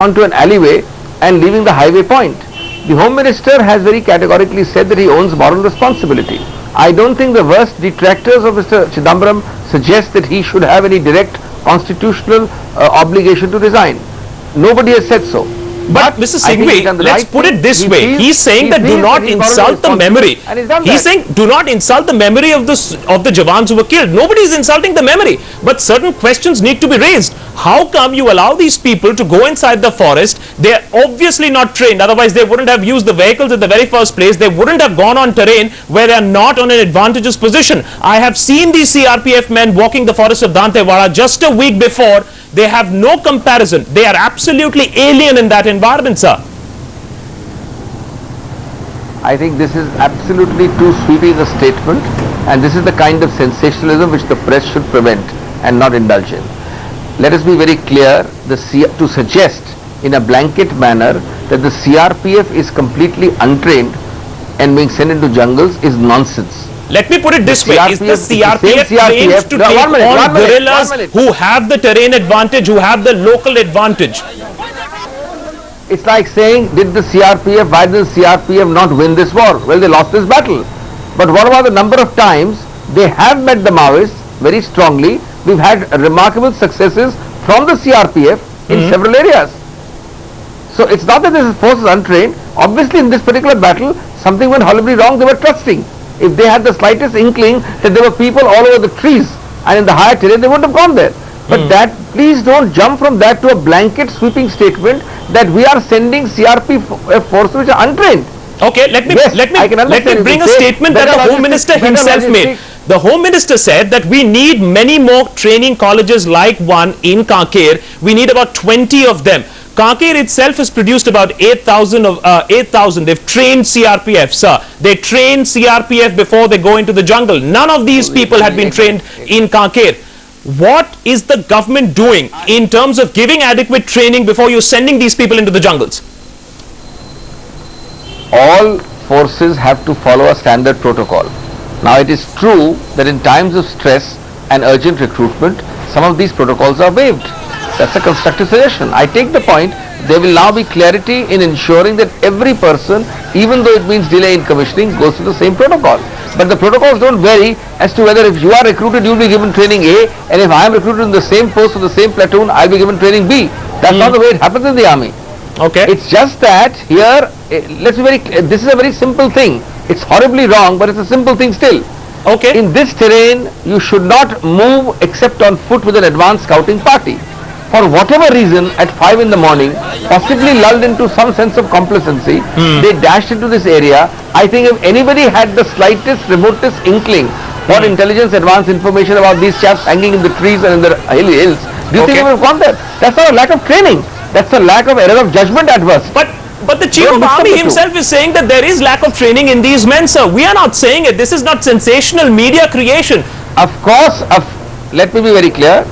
onto an alleyway and leaving the highway point. The Home Minister has very categorically said that he owns moral responsibility. I don't think the worst detractors of Mr. Chidambaram suggest that he should have any direct constitutional obligation to resign. Nobody has said so. But Mr. Singhvi, let's put it this way. He's saying that do not insult the memory. He's saying do not insult the memory of the Jawans who were killed. Nobody is insulting the memory. But certain questions need to be raised. How come you allow these people to go inside the forest? They're obviously not trained. Otherwise, they wouldn't have used the vehicles in the very first place. They wouldn't have gone on terrain where they're not on an advantageous position. I have seen these CRPF men walking the forest of Dantewada just a week before. They have no comparison. They are absolutely alien in that environment, sir. I think this is absolutely too sweeping a statement, and this is the kind of sensationalism which the press should prevent and not indulge in. Let us be very clear, to suggest in a blanket manner that the CRPF is completely untrained and being sent into jungles is nonsense. Let me put it this way, is the CRPF trained to take on guerrillas who have the terrain advantage, who have the local advantage? It's like saying, why did the CRPF not win this war? Well, they lost this battle. But what about the number of times they have met the Maoists very strongly? We've had remarkable successes from the CRPF in several areas. So it's not that this force is untrained. Obviously in this particular battle, something went horribly wrong, they were trusting. If they had the slightest inkling that there were people all over the trees and in the higher terrain, they wouldn't have gone there. But that, please don't jump from that to a blanket sweeping statement that we are sending CRPF forces which are untrained. Okay, let me bring a statement that the Home Minister himself made. The Home Minister said that we need many more training colleges like one in Kanker. We need about 20 of them. Kanker itself has produced about 8,000. They've trained CRPF, sir. They train CRPF before they go into the jungle. None of these people had been trained in Kanker. What is the government doing in terms of giving adequate training before you're sending these people into the jungles? All forces have to follow a standard protocol. Now it is true that in times of stress and urgent recruitment, some of these protocols are waived. That's a constructive suggestion. I take the point. There will now be clarity in ensuring that every person, even though it means delay in commissioning, goes through the same protocol. But the protocols don't vary as to whether if you are recruited, you will be given training A, and if I am recruited in the same post for the same platoon, I will be given training B. That's not the way it happens in the army. Okay. It's just that here, let's be very clear, this is a very simple thing. It's horribly wrong, but it's a simple thing still. Okay. In this terrain, you should not move except on foot with an advanced scouting party. For whatever reason, at 5 in the morning, possibly lulled into some sense of complacency, they dashed into this area. I think if anybody had the slightest, remotest inkling or intelligence advanced information about these chaps hanging in the trees and in the hills, do you think we would have gone there? That's not a lack of training. That's a lack of error of judgment at worst. But the Chief of Army himself is saying that there is lack of training in these men, sir. We are not saying it. This is not sensational media creation. Of course, let me be very clear.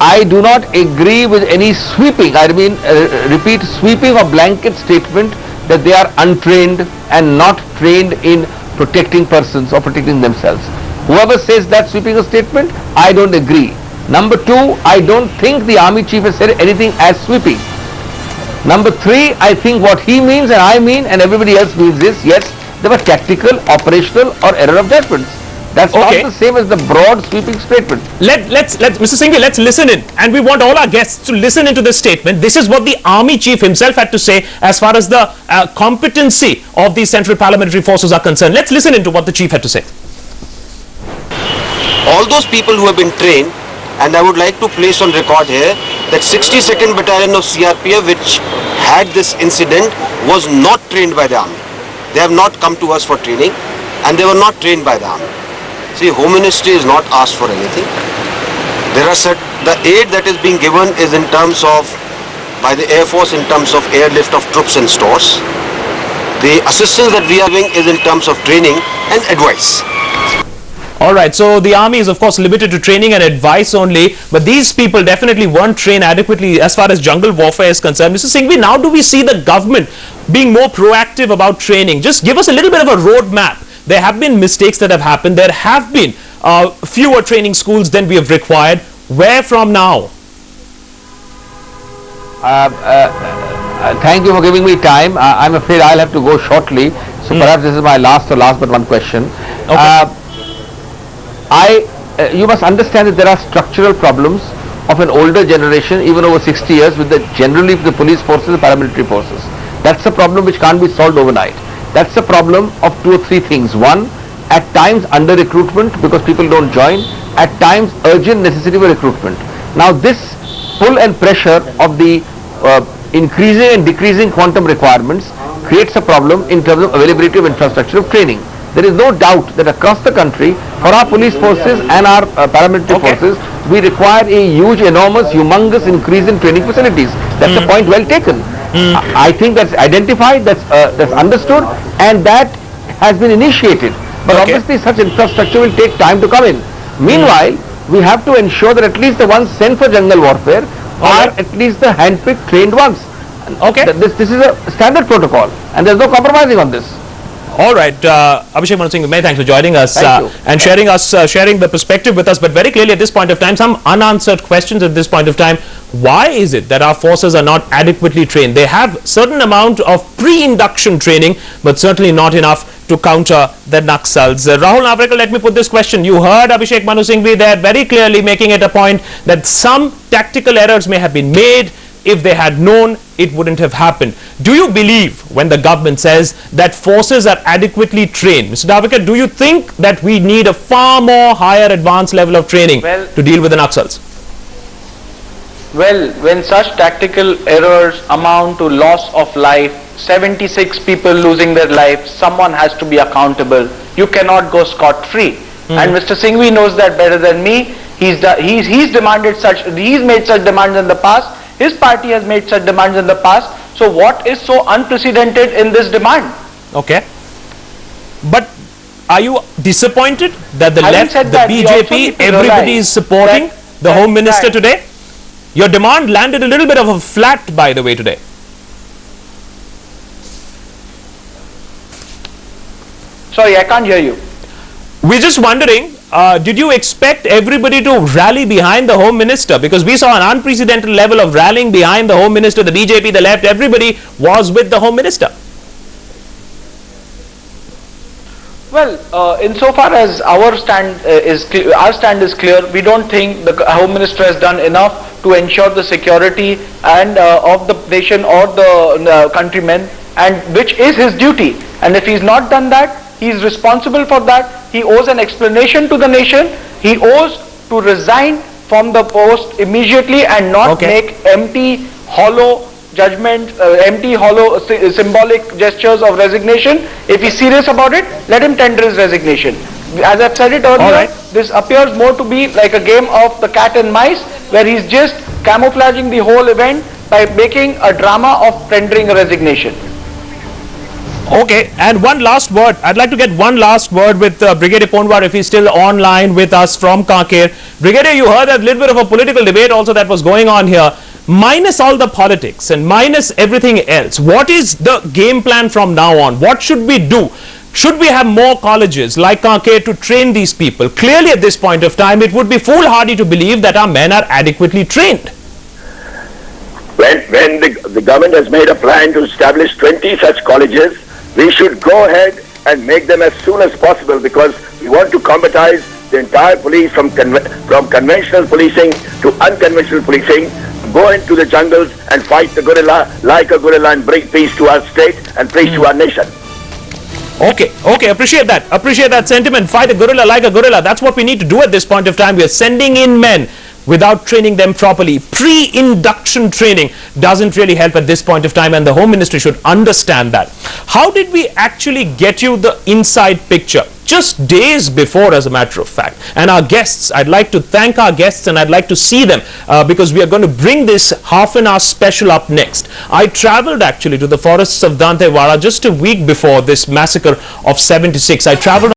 I do not agree with any sweeping, repeat, sweeping or blanket statement that they are untrained and not trained in protecting persons or protecting themselves. Whoever says that sweeping a statement, I don't agree. Number two, I don't think the Army Chief has said anything as sweeping. Number three, I think what he means and I mean and everybody else means is, yes, there were tactical, operational or error of judgments. That's not the same as the broad sweeping statement. Mr. Singhvi, let's listen in, and we want all our guests to listen into this statement. This is what the Army Chief himself had to say as far as the competency of these Central Paramilitary Forces are concerned. Let's listen into what the Chief had to say. All those people who have been trained, and I would like to place on record here that 62nd Battalion of CRPF, which had this incident, was not trained by the Army. They have not come to us for training, and they were not trained by the Army. See, Home Ministry is not asked for anything. The aid that is being given is in terms of, by the Air Force, in terms of airlift of troops and stores. The assistance that we are giving is in terms of training and advice. Alright, so the army is of course limited to training and advice only, but these people definitely weren't trained adequately as far as jungle warfare is concerned. Mr. Singhvi, now do we see the government being more proactive about training? Just give us a little bit of a roadmap. There have been mistakes that have happened. There have been fewer training schools than we have required. Where from now? Thank you for giving me time. I'm afraid I'll have to go shortly. So perhaps this is my last but one question. Okay. You must understand that there are structural problems of an older generation, even over 60 years, with generally the police forces and paramilitary forces. That's a problem which can't be solved overnight. That's a problem of two or three things. One, at times under recruitment because people don't join. At times urgent necessity for recruitment. Now this pull and pressure of the increasing and decreasing quantum requirements creates a problem in terms of availability of infrastructure of training. There is no doubt that across the country, for our police forces and our paramilitary forces, we require a huge, enormous, humongous increase in training facilities. That's a point well taken. I think that's identified, that's understood, and that has been initiated. But obviously such infrastructure will take time to come in. Meanwhile, we have to ensure that at least the ones sent for jungle warfare are at least the hand-picked, trained ones. This is a standard protocol, and there's no compromising on this. All right, Abhishek Manu Singhvi, thanks for joining us and sharing the perspective with us. But very clearly at this point of time, some unanswered questions at this point of time. Why is it that our forces are not adequately trained? They have certain amount of pre-induction training, but certainly not enough to counter the Naxals. Rahul Navrekar, let me put this question. You heard Abhishek Manu Singhvi there very clearly making it a point that some tactical errors may have been made. If they had known, it wouldn't have happened. Do you believe when the government says that forces are adequately trained? Mr. Navrekar, do you think that we need a far more higher advanced level of training to deal with the Naxals? Well, when such tactical errors amount to loss of life, 76 people losing their lives, someone has to be accountable. You cannot go scot-free. And Mr. Singhvi knows that better than me. He's made such demands in the past. His party has made such demands in the past. So what is so unprecedented in this demand? Okay. But are you disappointed that the left, the BJP, everybody is supporting the Home Minister today? Your demand landed a little bit of a flat, by the way, today. Sorry, I can't hear you. We're just wondering, did you expect everybody to rally behind the Home Minister? Because we saw an unprecedented level of rallying behind the Home Minister, the BJP, the left, everybody was with the Home Minister. Well, insofar as our stand is clear, we don't think the Home Minister has done enough to ensure the security and of the nation or the countrymen, and which is his duty. And if he's not done that, he is responsible for that. He owes an explanation to the nation. He owes to resign from the post immediately and not make empty, hollow judgment, hollow symbolic gestures of resignation. If he's serious about it, let him tender his resignation. As I've said it earlier, this appears more to be like a game of the cat and mice, where he's just camouflaging the whole event by making a drama of tendering a resignation. Okay, and one last word. I'd like to get one last word with Brigadier Ponwar if he's still online with us from Kanker. Brigadier, you heard a little bit of a political debate also that was going on here. Minus all the politics and minus everything else, what is the game plan from now on? What should we do? Should we have more colleges like Kanker to train these people? Clearly at this point of time, it would be foolhardy to believe that our men are adequately trained. When the government has made a plan to establish 20 such colleges, we should go ahead and make them as soon as possible, because we want to combatize the entire police from conventional policing to unconventional policing, go into the jungles and fight the gorilla like a gorilla and bring peace to our state and peace to our nation. Okay, appreciate that sentiment. Fight a gorilla like a gorilla. That's what we need to do at this point of time. We are sending in men without training them properly. Pre-induction training doesn't really help at this point of time, and the Home Ministry should understand that. How did we actually get you the inside picture? Just days before, as a matter of fact. And our guests, I'd like to thank our guests and I'd like to see them because we are going to bring this half-an-hour special up next. I traveled actually to the forests of Dantewada just a week before this massacre of 76. I traveled